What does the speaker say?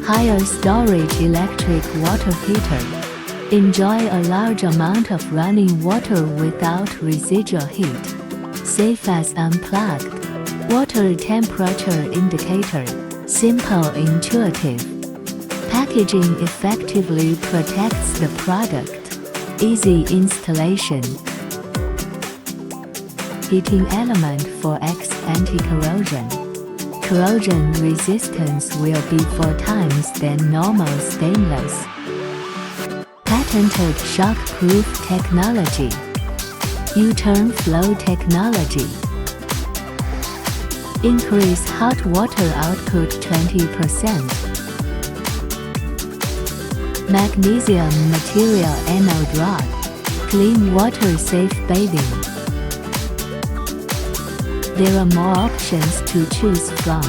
Higher storage electric water heater. Enjoy a large amount of running water without residual heat. Safe as unplugged. Water temperature indicator. Simple, intuitive. Packaging effectively protects the product. Easy installation. Heating element for anti-corrosion. Corrosion resistance will be 4 times than normal stainless. Patented shock-proof technology. U-turn flow technology. Increase hot water output 20%. Magnesium material anode rod. Clean water safe bathing. There are more options to choose from.